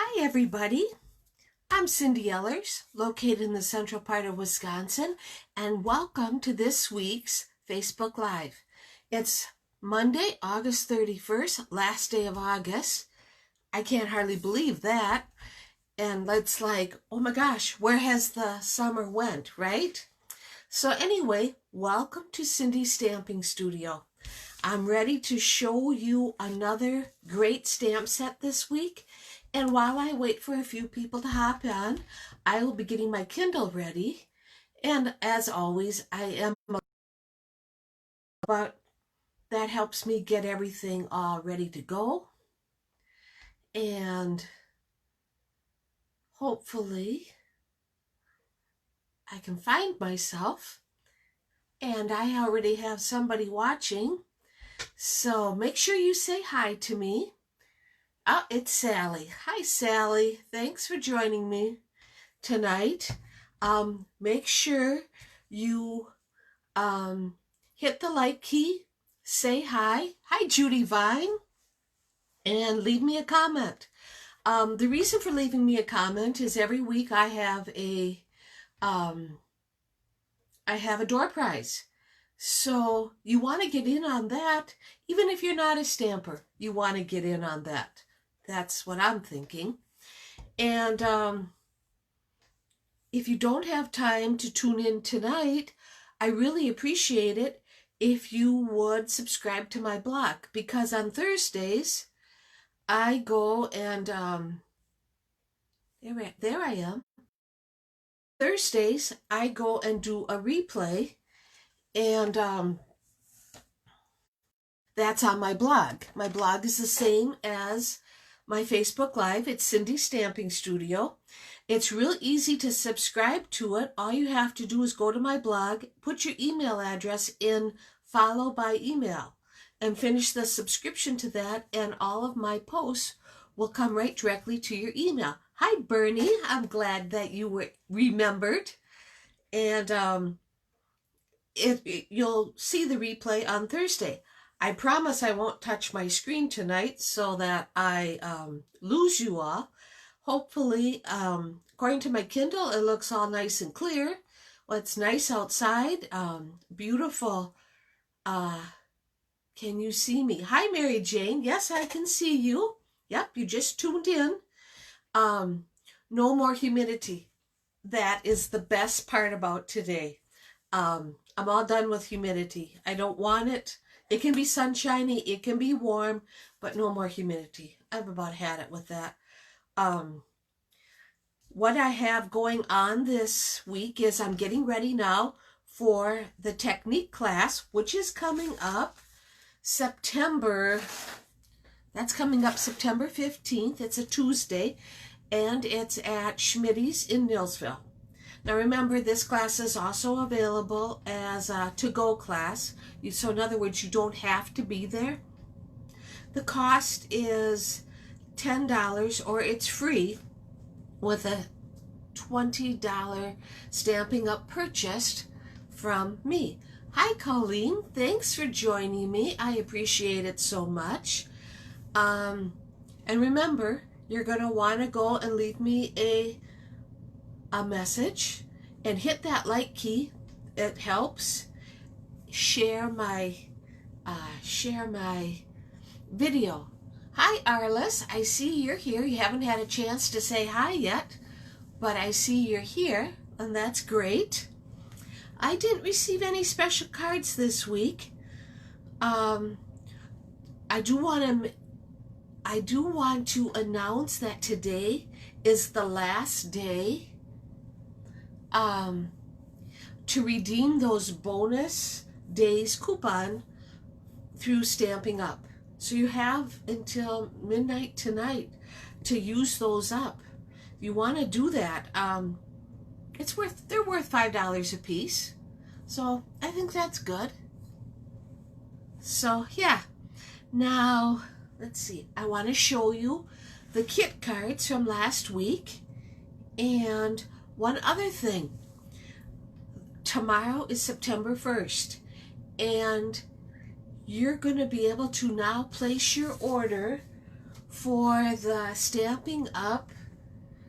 Hi, everybody. I'm Cindy Ellers, located in the central part of Wisconsin, and welcome to this week's Facebook Live. It's Monday, August 31st, last day of August. I can't hardly believe that. And it's like, oh my gosh, where has the summer went, right? So anyway, welcome to Cindy's Stamping Studio. I'm ready to show you another great stamp set this week. And while I wait for a few people to hop on, I will be getting my Kindle ready. And as always, I am, but that helps me get everything all ready to go. And hopefully I can find myself. And I already have somebody watching. So make sure you say hi to me. Oh, it's Sally. Hi, Sally. Thanks for joining me tonight. Make sure you hit the like key, say hi. Hi, Judy Vine, and leave me a comment. The reason for leaving me a comment is every week I have a door prize. So you want to get in on that, even if you're not a stamper, you want to get in on that. That's what I'm thinking. And if you don't have time to tune in tonight, I really appreciate it if you would subscribe to my blog, because on Thursdays I go and there I am. Thursdays I go and do a replay, and that's on my blog. My blog is the same as my Facebook Live. It's Cindy Stamping Studio. It's real easy to subscribe to it. All you have to do is go to my blog, put your email address in, follow by email, and finish the subscription to that, and all of my posts will come right directly to your email. Hi, Bernie. I'm glad that you were remembered. And you'll see the replay on Thursday. I promise I won't touch my screen tonight so that I lose you all. Hopefully, according to my Kindle, it looks all nice and clear. Well, it's nice outside. Beautiful. Can you see me? Hi, Mary Jane. Yes, I can see you. Yep, you just tuned in. No more humidity. That is the best part about today. I'm all done with humidity. I don't want it. It can be sunshiny, it can be warm, but no more humidity. I've about had it with that. What I have going on this week is I'm getting ready now for the technique class, which is coming up September 15th. It's a Tuesday, and it's at Schmitty's in Nilsville. Now remember, this class is also available as a to-go class. So in other words, you don't have to be there. The cost is $10, or it's free with a $20 Stampin' Up! Purchased from me. Hi, Colleen. Thanks for joining me. I appreciate it so much. And remember, you're going to want to go and leave me a message and hit that like key. It helps share my video. Hi, Arliss. I see you're here. You haven't had a chance to say hi yet, but I see you're here, and that's great. I didn't receive any special cards this week. I do want to announce that today is the last day to redeem those bonus days coupon through Stampin' Up. So you have until midnight tonight to use those up. If you want to do that, they're worth $5 a piece. So I think that's good. So yeah, now let's see. I want to show you the kit cards from last week. And one other thing. Tomorrow is September 1st, and you're going to be able to now place your order for the Stampin' Up!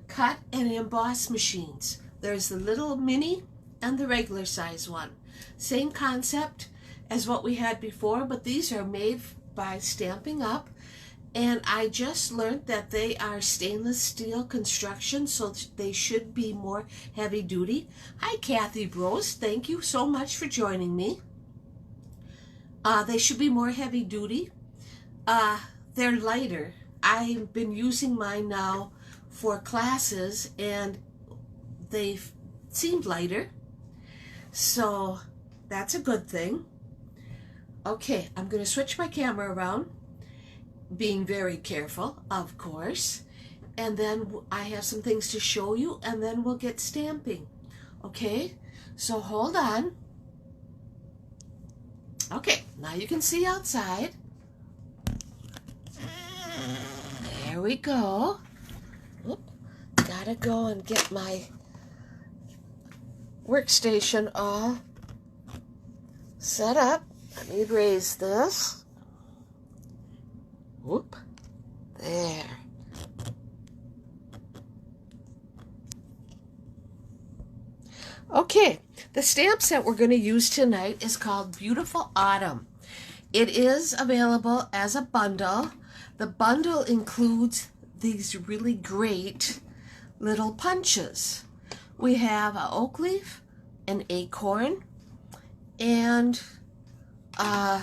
Cut and emboss machines. There's the little mini and the regular size one. Same concept as what we had before, but these are made by Stampin' Up! And I just learned that they are stainless steel construction, so they should be more heavy duty. Hi, Kathy Bros. Thank you so much for joining me. They should be more heavy duty. They're lighter. I've been using mine now for classes, and they've seemed lighter. So that's a good thing. Okay, I'm going to switch my camera around, being very careful, of course, and then I have some things to show you, and then we'll get stamping. Okay, so hold on. Okay, now you can see outside. There we go. Oop, gotta go and get my workstation all set up. Let me raise this. Whoop, there. Okay, the stamp set we're going to use tonight is called Beautiful Autumn. It is available as a bundle. The bundle includes these really great little punches. We have an oak leaf, an acorn, and a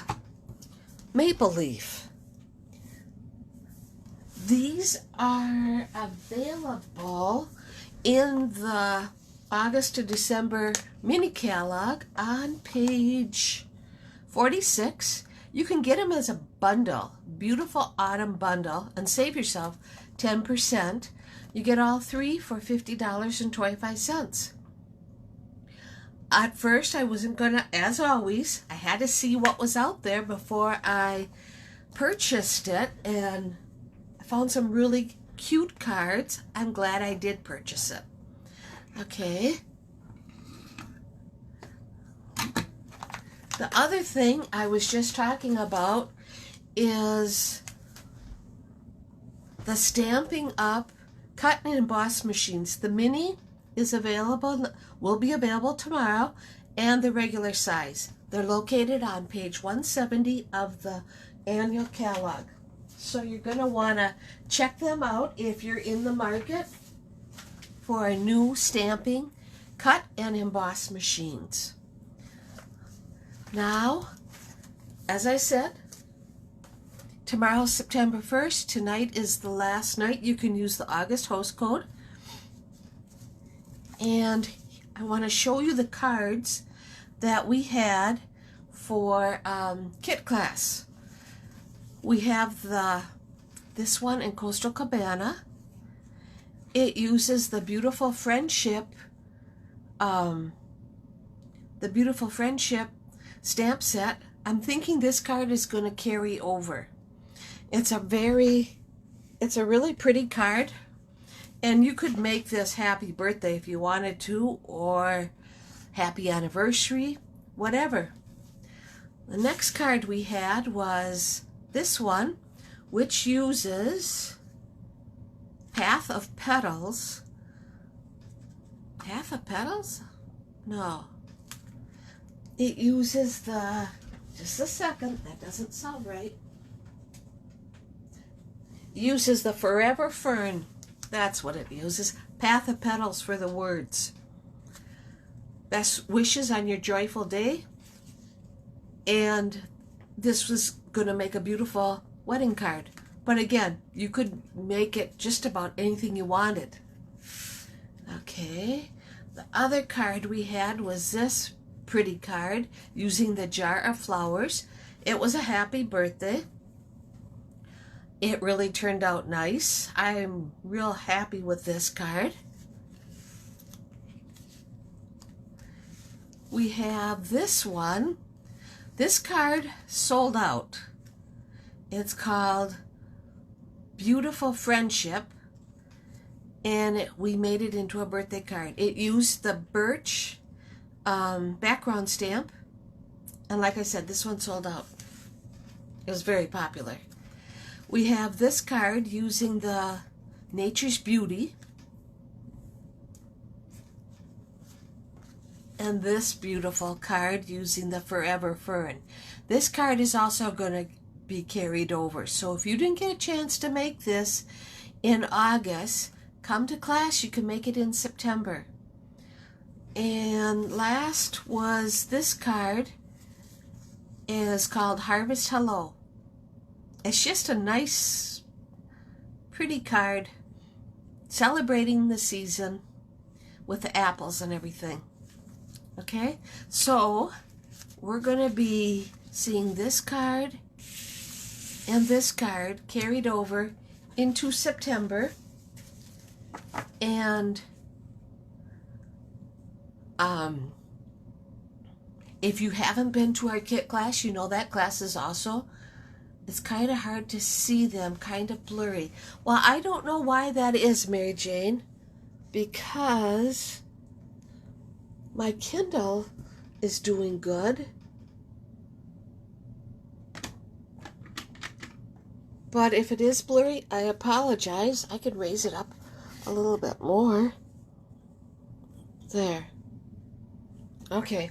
maple leaf. These are available in the August to December mini catalog on page 46. You can get them as a bundle, Beautiful Autumn bundle, and save yourself 10%. You get all three for $50.25. At first, I wasn't going to, as always, I had to see what was out there before I purchased it, and I found some really cute cards. I'm glad I did purchase it. Okay. The other thing I was just talking about is the Stampin' Up! Cut and emboss machines. The mini is available, will be available tomorrow, and the regular size. They're located on page 170 of the annual catalog. So you're going to want to check them out if you're in the market for a new stamping, cut and emboss machines. Now, as I said, tomorrow's September 1st. Tonight is the last night you can use the August host code. And I want to show you the cards that we had for kit class. We have this one in Coastal Cabana. It uses the Beautiful Friendship, stamp set. I'm thinking this card is going to carry over. It's a really pretty card, and you could make this happy birthday if you wanted to, or happy anniversary, whatever. The next card we had was this one, which uses Path of Petals. Path of Petals? No. It uses just a second, that doesn't sound right. It uses the Forever Fern. That's what it uses. Path of Petals for the words. Best wishes on your joyful day. And this was going to make a beautiful wedding card. But again, you could make it just about anything you wanted. Okay. The other card we had was this pretty card using the Jar of Flowers. It was a happy birthday. It really turned out nice. I'm real happy with this card. We have this one. This card sold out. It's called Beautiful Friendship, and we made it into a birthday card. It used the birch background stamp, and like I said, this one sold out. It was very popular. We have this card using the Nature's Beauty. And this beautiful card using the Forever Fern. This card is also going to be carried over. So if you didn't get a chance to make this in August, come to class. You can make it in September. And last was this card. Is called Harvest Hello. It's just a nice, pretty card celebrating the season with the apples and everything. Okay, so we're going to be seeing this card and this card carried over into September. And if you haven't been to our kit class, you know that class is also, it's kind of hard to see them, kind of blurry. Well, I don't know why that is, Mary Jane, because my Kindle is doing good. But if it is blurry, I apologize. I could raise it up a little bit more. There. Okay.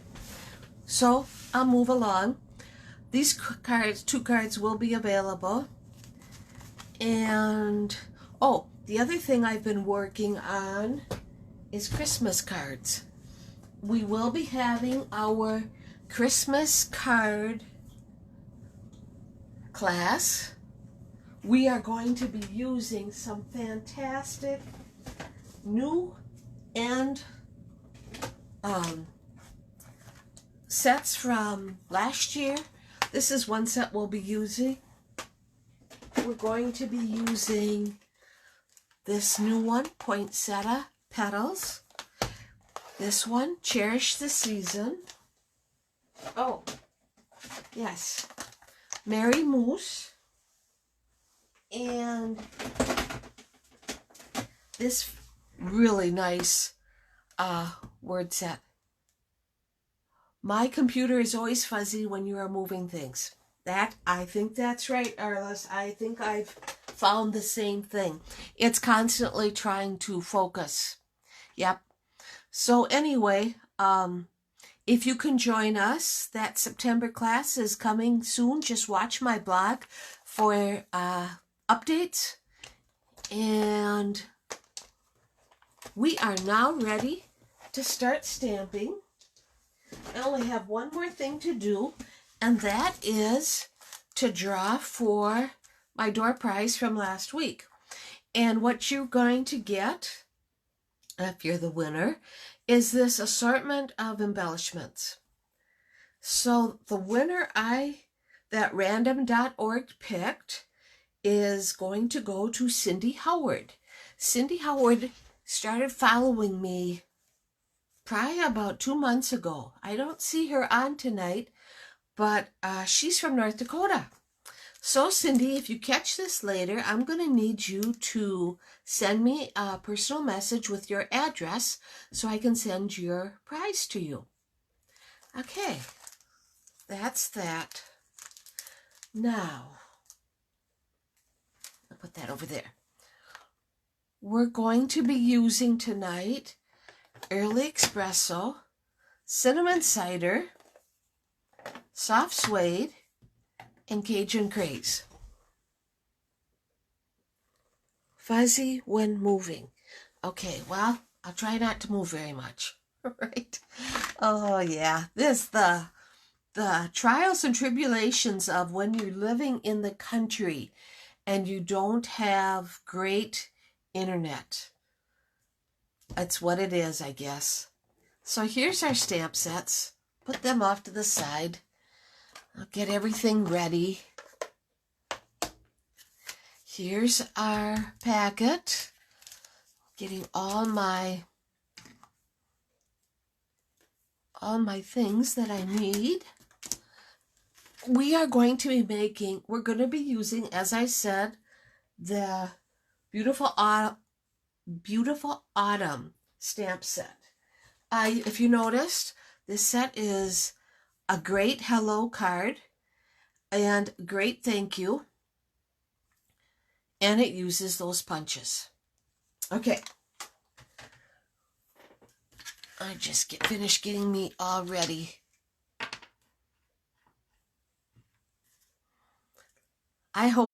So I'll move along. These cards, 2 cards, will be available. And, oh, the other thing I've been working on is Christmas cards. We will be having our Christmas card class. We are going to be using some fantastic new and sets from last year. This is one set we'll be using. We're going to be using this new one, Poinsettia Petals. This one, Cherish the Season. Oh, yes, Merry Moose. And this really nice word set. My computer is always fuzzy when you are moving things. I think that's right, Arliss. I think I've found the same thing. It's constantly trying to focus. Yep. So anyway, if you can join us, that September class is coming soon. Just watch my blog for updates. And we are now ready to start stamping. I only have one more thing to do, and that is to draw for my door prize from last week. And what you're going to get, if you're the winner, is this assortment of embellishments. So the winner that random.org picked is going to go to Cindy Howard. Cindy Howard started following me probably about 2 months ago. I don't see her on tonight, but she's from North Dakota. So Cindy, if you catch this later, I'm going to need you to send me a personal message with your address so I can send your prize to you. Okay, that's that. Now, I'll put that over there. We're going to be using tonight Early Espresso, Cinnamon Cider, Soft Suede, and Cajun Craze. Fuzzy when moving. Okay, well, I'll try not to move very much. Right? Oh, yeah. The trials and tribulations of when you're living in the country and you don't have great internet. That's what it is, I guess. So here's our stamp sets. Put them off to the side. I'll get everything ready. Here's our packet. Getting all my things that I need. We're going to be using, as I said, the Beautiful Autumn stamp set. If you noticed, this set is a great hello card and great thank you. and it uses those punches. Okay. I just finished getting me all ready. I hope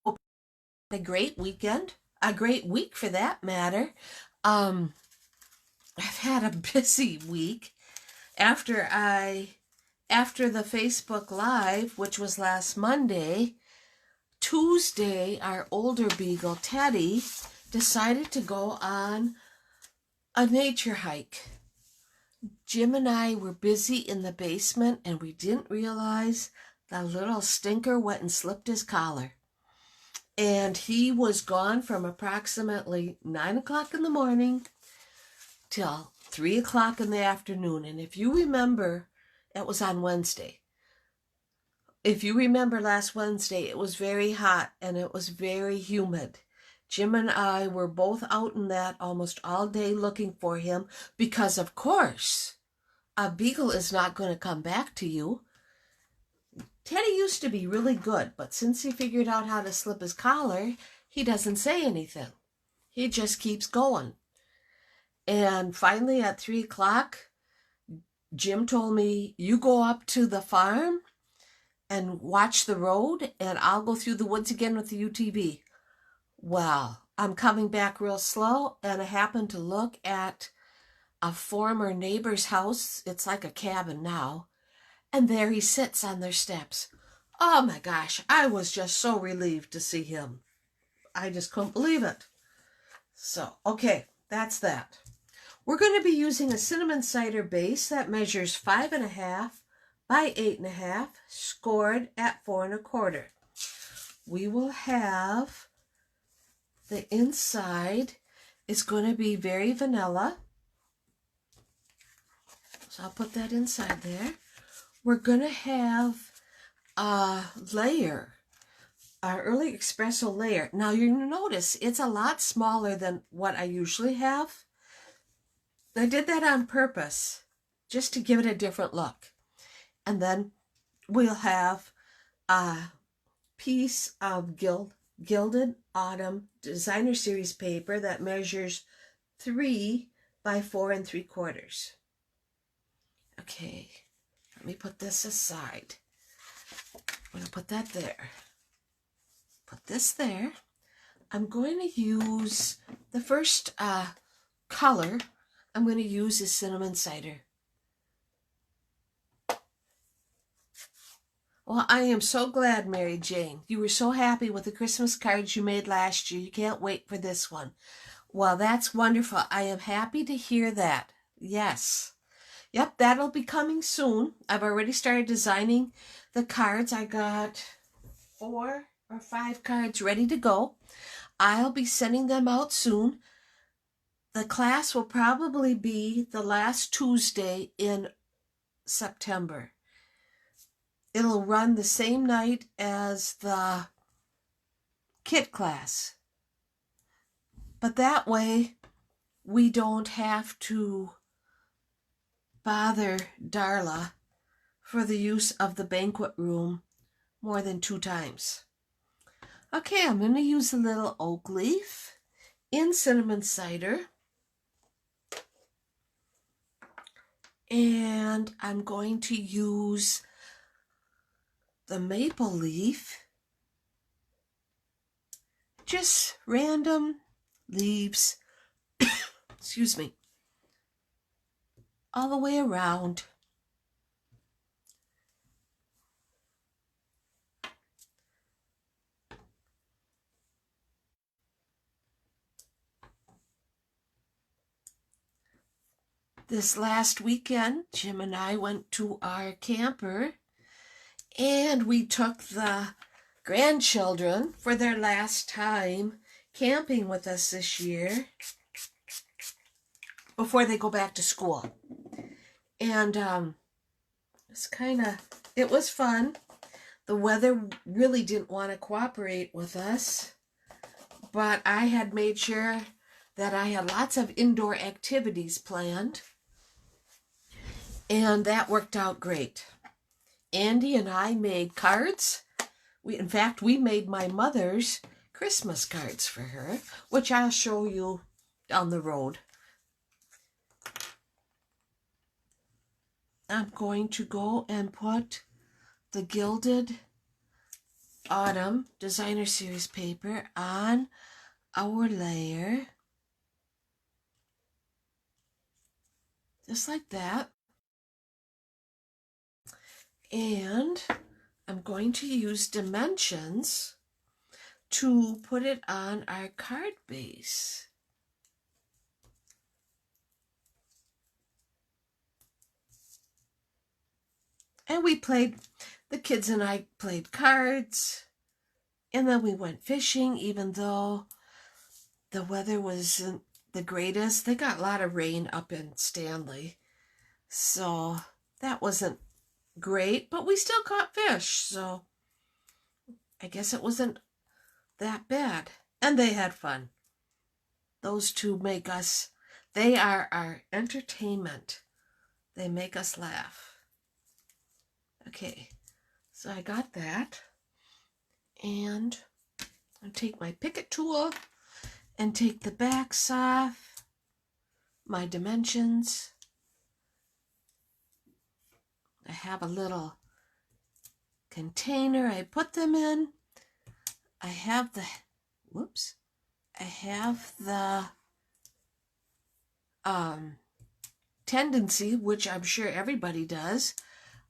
a great weekend, a great week for that matter. I've had a busy week after the Facebook Live, which was last Monday. Tuesday, our older beagle, Teddy, decided to go on a nature hike. Jim and I were busy in the basement, and we didn't realize the little stinker went and slipped his collar. And he was gone from approximately 9 o'clock in the morning till 3 o'clock in the afternoon. And if you remember, it was on Wednesday. If you remember last Wednesday, it was very hot and it was very humid. Jim and I were both out in that almost all day looking for him because, of course, a beagle is not going to come back to you. Teddy used to be really good, but since he figured out how to slip his collar, he doesn't say anything. He just keeps going. And finally at 3 o'clock, Jim told me, you go up to the farm and watch the road, and I'll go through the woods again with the UTV. Well, I'm coming back real slow, and I happened to look at a former neighbor's house. It's like a cabin now. And there he sits on their steps. Oh my gosh, I was just so relieved to see him. I just couldn't believe it. So, okay, that's that. We're going to be using a cinnamon cider base that measures 5.5 by 8.5, scored at 4 1/4. We will have the inside is going to be very vanilla. So I'll put that inside there. We're going to have a layer, our early espresso layer. Now you're going to notice it's a lot smaller than what I usually have. I did that on purpose, just to give it a different look. And then we'll have a piece of Gilded Autumn Designer Series paper that measures 3 by 4 3/4. Okay, let me put this aside. I'm going to put that there. Put this there. I'm going to use the first color I'm going to use is cinnamon cider. Well, I am so glad, Mary Jane. You were so happy with the Christmas cards you made last year. You can't wait for this one. Well, that's wonderful. I am happy to hear that. Yes. Yep, that'll be coming soon. I've already started designing the cards. I got 4 or 5 cards ready to go. I'll be sending them out soon. The class will probably be the last Tuesday in September. It'll run the same night as the kit class. But that way, we don't have to bother Darla for the use of the banquet room more than 2 times. Okay, I'm going to use a little oak leaf in cinnamon cider. And I'm going to use the maple leaf, just random leaves, excuse me, all the way around. This last weekend, Jim and I went to our camper and we took the grandchildren for their last time camping with us this year before they go back to school. And it was fun. The weather really didn't want to cooperate with us, but I had made sure that I had lots of indoor activities planned, and that worked out great. Andy and I made cards. In fact, we made my mother's Christmas cards for her, which I'll show you down the road. I'm going to go and put the Gilded Autumn Designer Series paper on our layer. Just like that. And I'm going to use dimensions to put it on our card base. And the kids and I played cards, and then we went fishing, even though the weather wasn't the greatest. They got a lot of rain up in Stanley, so that wasn't great, but we still caught fish, so I guess it wasn't that bad. And they had fun. Those two they are our entertainment. They make us laugh. Okay, so I got that, and I'll take my Picket tool and take the backs off, my dimensions. I have a little container I put them in. I have the tendency, which I'm sure everybody does,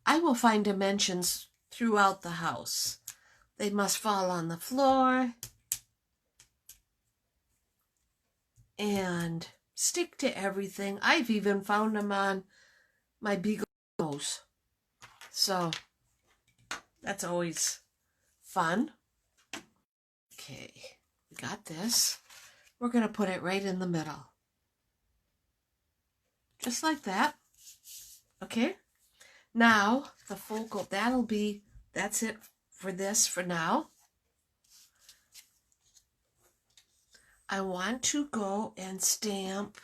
I will find dimensions throughout the house. They must fall on the floor and stick to everything. I've even found them on my beagle nose. So that's always fun. Okay, we got this. We're going to put it right in the middle. Just like that. Okay. Now, the focal, that's it for this for now. I want to go and stamp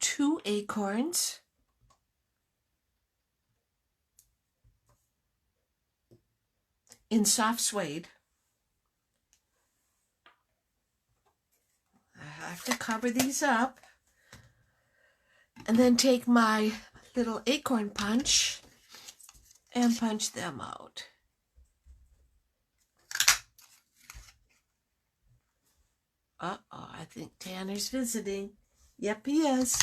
2 acorns. In soft suede. I have to cover these up. And then take my little acorn punch and punch them out. Uh-oh, I think Tanner's visiting. Yep, he is.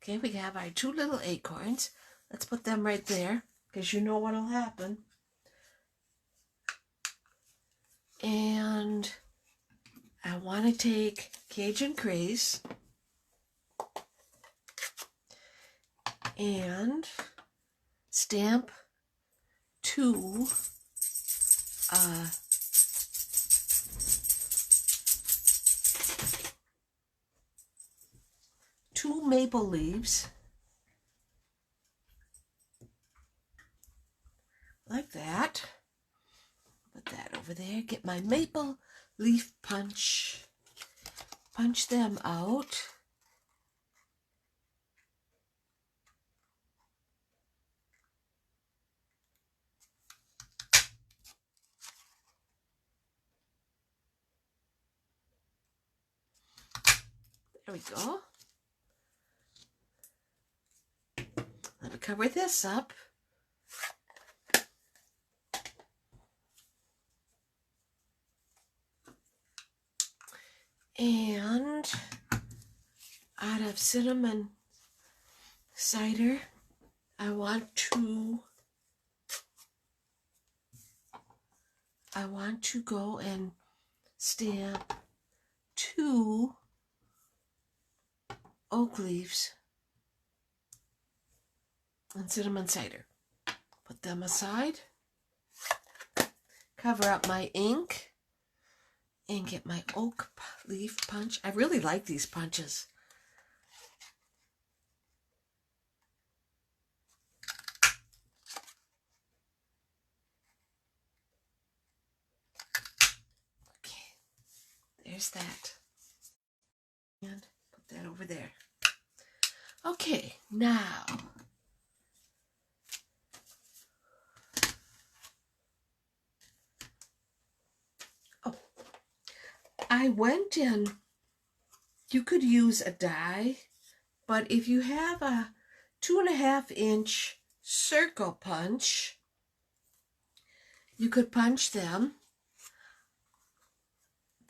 Okay, we have our 2 little acorns. Let's put them right there, because you know what'll happen. And I want to take Cajun Craze and stamp 2 maple leaves like that. Put that over there. Get my maple leaf punch. Punch them out. There we go. Let me cover this up. And out of cinnamon cider, I want to go and stamp 2 oak leaves and cinnamon cider. Put them aside. Cover up my ink and get my oak leaf punch. I really like these punches. Okay, there's that. And put that over there. Okay, now I went in, you could use a die, but if you have a 2.5-inch circle punch, you could punch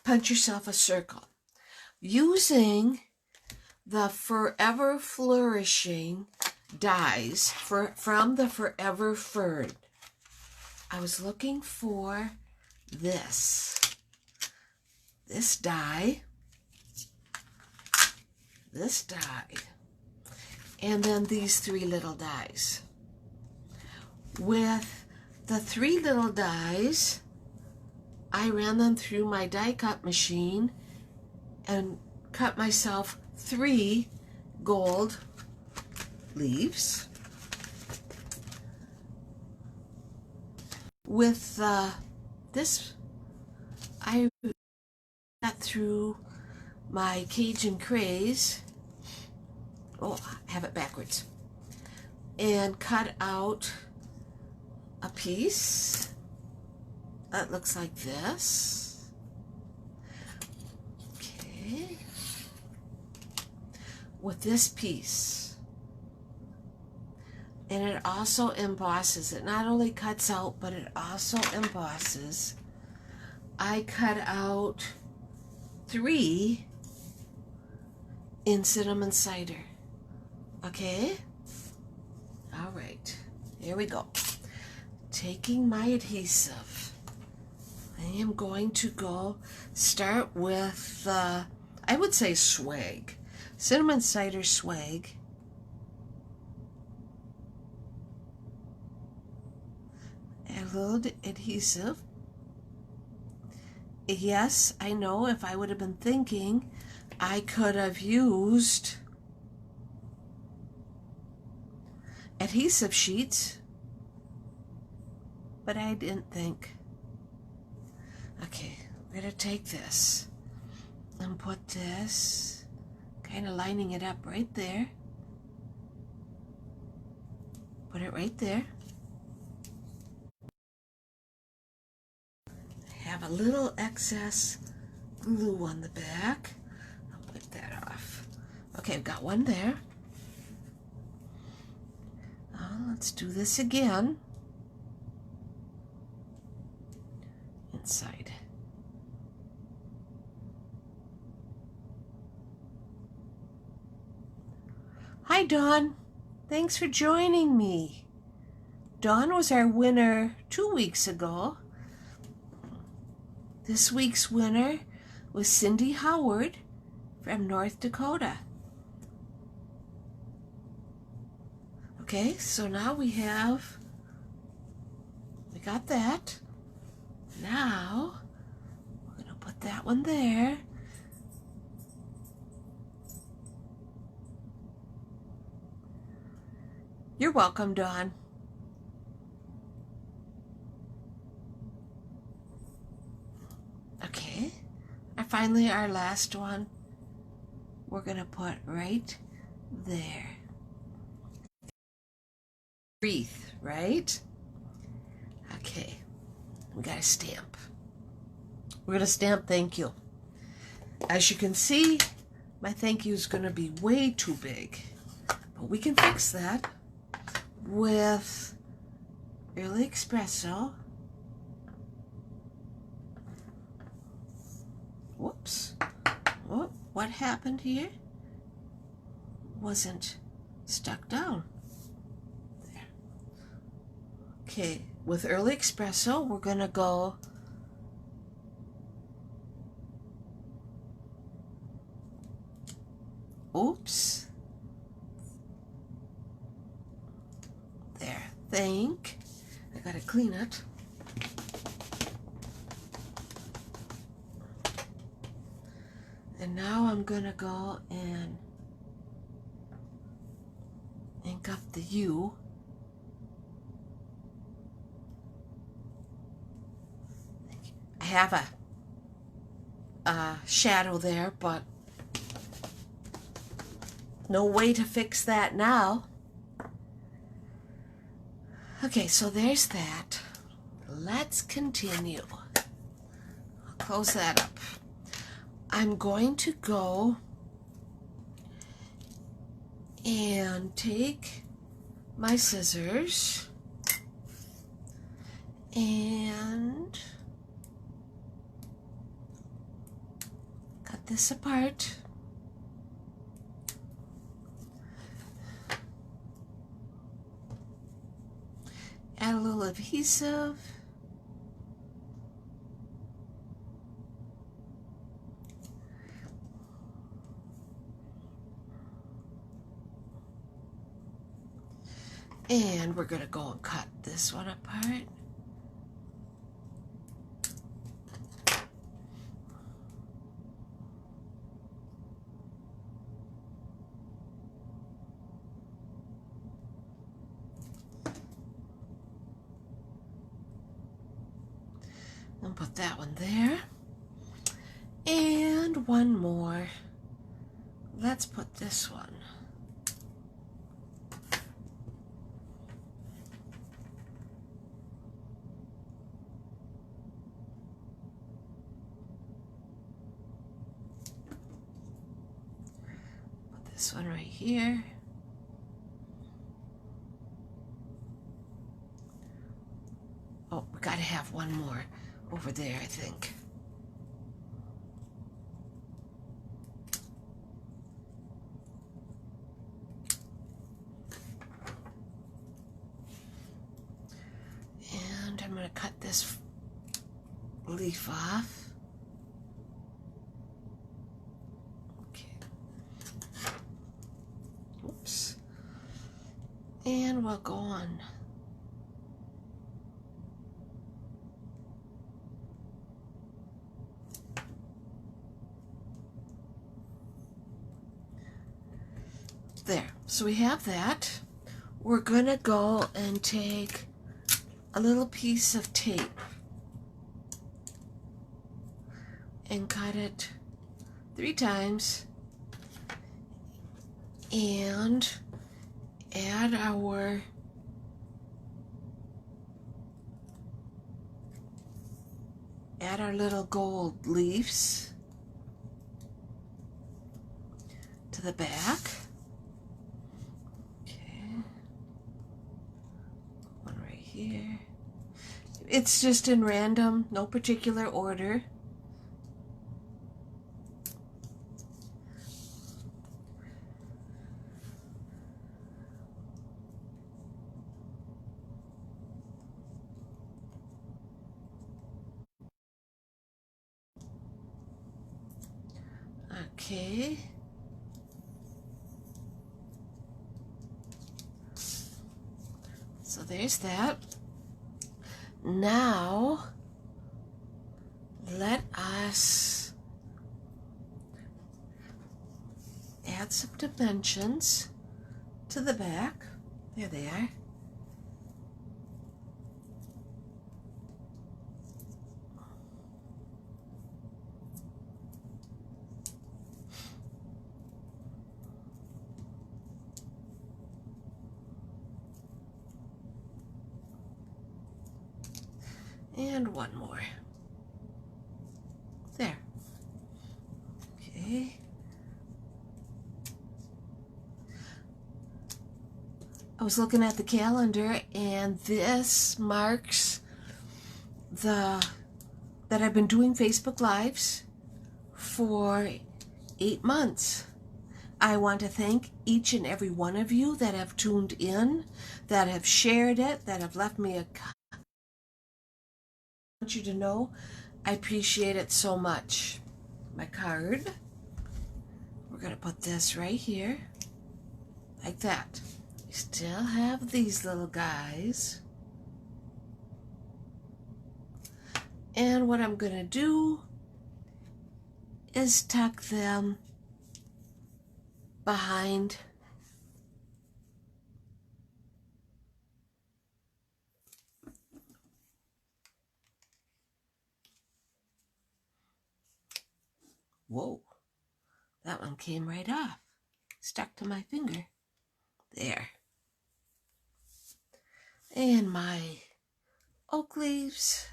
yourself a circle. Using the Forever Flourishing dies from the Forever Fern, I was looking for this die, and then these 3 little dies. With the 3 little dies, I ran them through my die cut machine and cut myself 3 gold leaves. With this, I got through my Cajun Craze. Oh, I have it backwards. And cut out a piece that looks like this. Okay. With this piece. And it also embosses. It not only cuts out, but it also embosses. I cut out 3 in cinnamon cider. Okay? All right. Here we go. Taking my adhesive, I am going to start with, I would say swag. Cinnamon cider swag. Add a little adhesive. Yes, I know if I would have been thinking, I could have used adhesive sheets, but I didn't think. Okay, I'm going to take this and put this, kind of lining it up right there. Put it right there. Have a little excess glue on the back. I'll wipe that off. Okay, I've got one there. Let's do this again. Inside. Hi, Dawn. Thanks for joining me. Dawn was our winner 2 weeks ago. This week's winner was Cindy Howard from North Dakota. Okay, so now we got that. Now, we're going to put that one there. You're welcome, Dawn. Okay, and finally our last one, we're going to put right there. Wreath, right? Okay, we got a stamp. We're going to stamp thank you. As you can see, my thank you is going to be way too big, but we can fix that with Early Espresso. Whoops. Oh, what happened here? Wasn't stuck down. There. Okay, with Early Espresso, we're going to go oops. There. I got to clean it. And now I'm going to go and ink up the U. I have a shadow there, but no way to fix that now. Okay, so there's that. Let's continue. I'll close that up. I'm going to go and take my scissors and cut this apart. Add a little adhesive. And we're going to go and cut this one apart. And put that one there. And one more. Let's put this one. Put this one right here. Oh, we gotta have one more over there, I think. And I'm gonna cut this leaf off. Okay. Oops. And we'll go on. There, so we have that. We're gonna go and take a little piece of tape and cut it 3 times and add our little gold leaves to the back. Here. It's just in random, no particular order. Okay. So there's that. Now, let us add some dimensions to the back. There they are. And one more. There. Okay. I was looking at the calendar and this marks that I've been doing Facebook Lives for 8 months. I want to thank each and every one of you that have tuned in, that have shared it, that have left me a comment. I want you to know I appreciate it so much. My card. We're going to put this right here, like that. We still have these little guys. And what I'm going to do is tuck them behind Whoa, that one came right off. Stuck to my finger. There. And my oak leaves.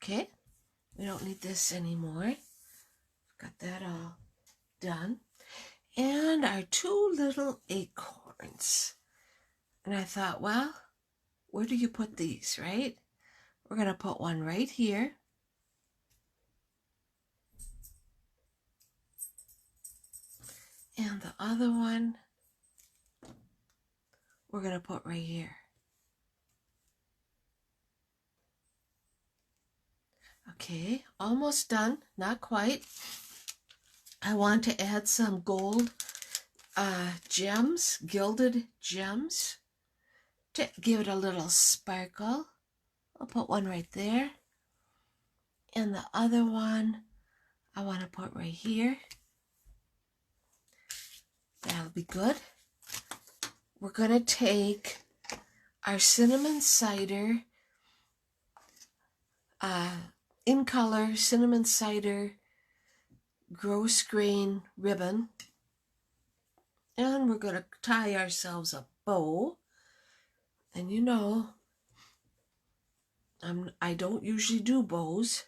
Okay, we don't need this anymore. Got that all done. And our 2 little acorns. And I thought, well, where do you put these, right? We're going to put one right here. And the other one, we're going to put right here. Okay, almost done, not quite. I want to add some gold gems, gilded gems, to give it a little sparkle. I'll put one right there. And the other one, I want to put right here. That'll be good. We're going to take our cinnamon cider, in color cinnamon cider gross grain ribbon, and we're going to tie ourselves a bow. And you know, I don't usually do bows,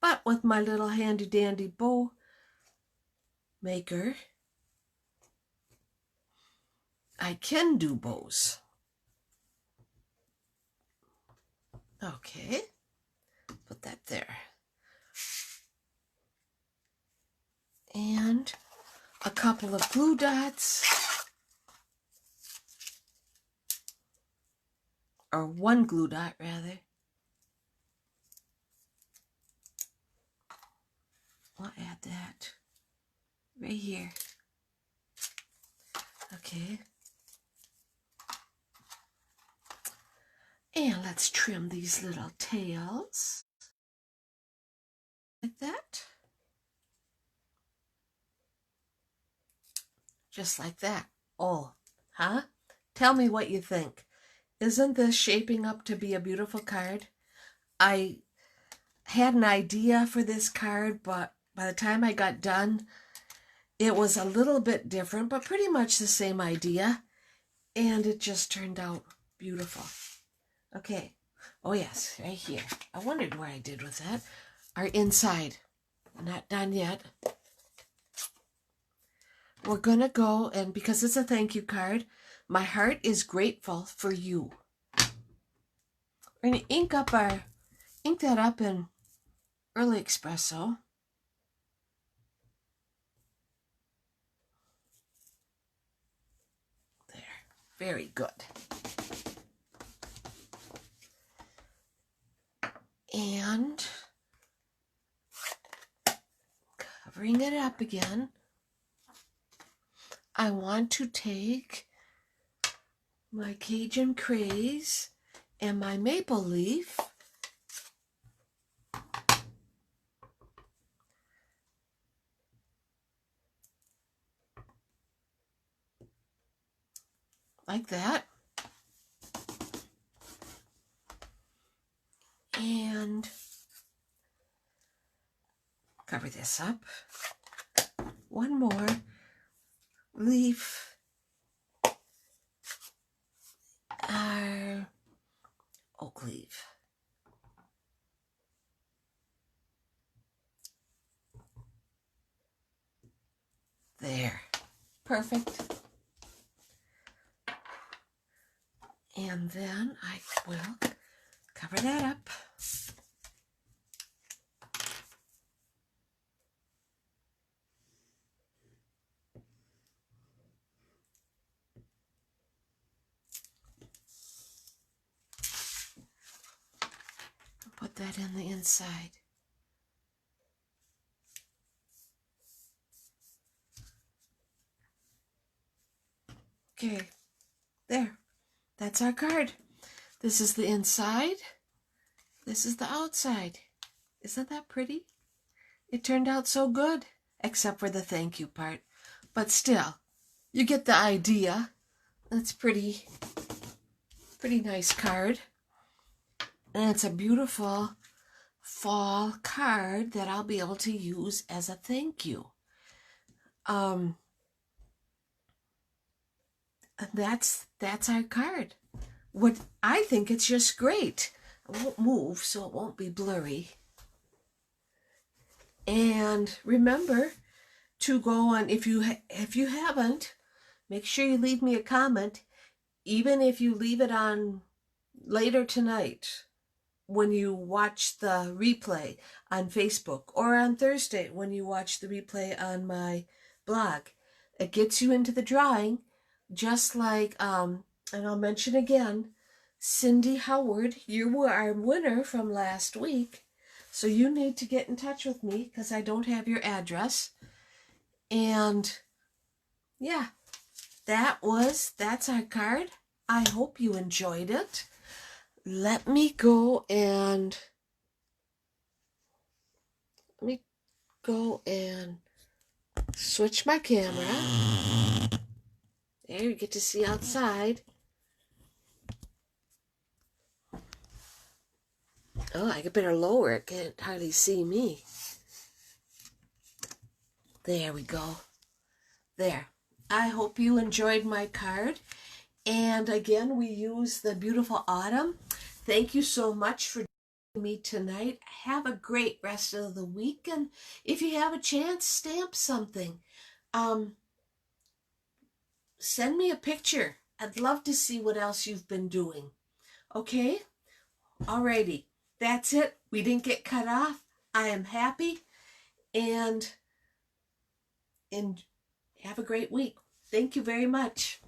but with my little handy dandy bow maker, I can do bows. Okay, put that there. And a couple of glue dots, or one glue dot rather. I'll add that right here. Okay. And let's trim these little tails like that. Just like that. Oh, huh? Tell me what you think. Isn't this shaping up to be a beautiful card? I had an idea for this card, but by the time I got done, it was a little bit different, but pretty much the same idea. And it just turned out beautiful. Okay. Oh, yes, right here. I wondered what I did with that. Our inside. Not done yet. We're going to go, and because it's a thank you card, my heart is grateful for you. We're going to ink that up in Early Espresso. There. Very good. And covering it up again, I want to take my Cajun Craze and my maple leaf like that, and cover this up. One more leaf, our oak leaf. There, perfect. And then I will cover that up. Put that in the inside. Okay, there. That's our card. This is the inside. This is the outside. Isn't that pretty? It turned out so good, except for the thank you part. But still, you get the idea. That's pretty nice card. And it's a beautiful fall card that I'll be able to use as a thank you. That's our card. What I think it's just great. I won't move so it won't be blurry. And remember to go on, if you haven't, make sure you leave me a comment, even if you leave it on later tonight when you watch the replay on Facebook, or on Thursday when you watch the replay on my blog. It gets you into the drawing, just like, and I'll mention again, Cindy Howard, you were our winner from last week. So you need to get in touch with me because I don't have your address. And yeah, that's our card. I hope you enjoyed it. Let me go and switch my camera. There, you get to see outside. Oh, I better lower it. Can't hardly see me. There we go. There. I hope you enjoyed my card. And again, we use the beautiful Autumn. Thank you so much for joining me tonight. Have a great rest of the week. And if you have a chance, stamp something. Send me a picture. I'd love to see what else you've been doing. Okay? Alrighty. That's it. We didn't get cut off. I am happy. And have a great week. Thank you very much.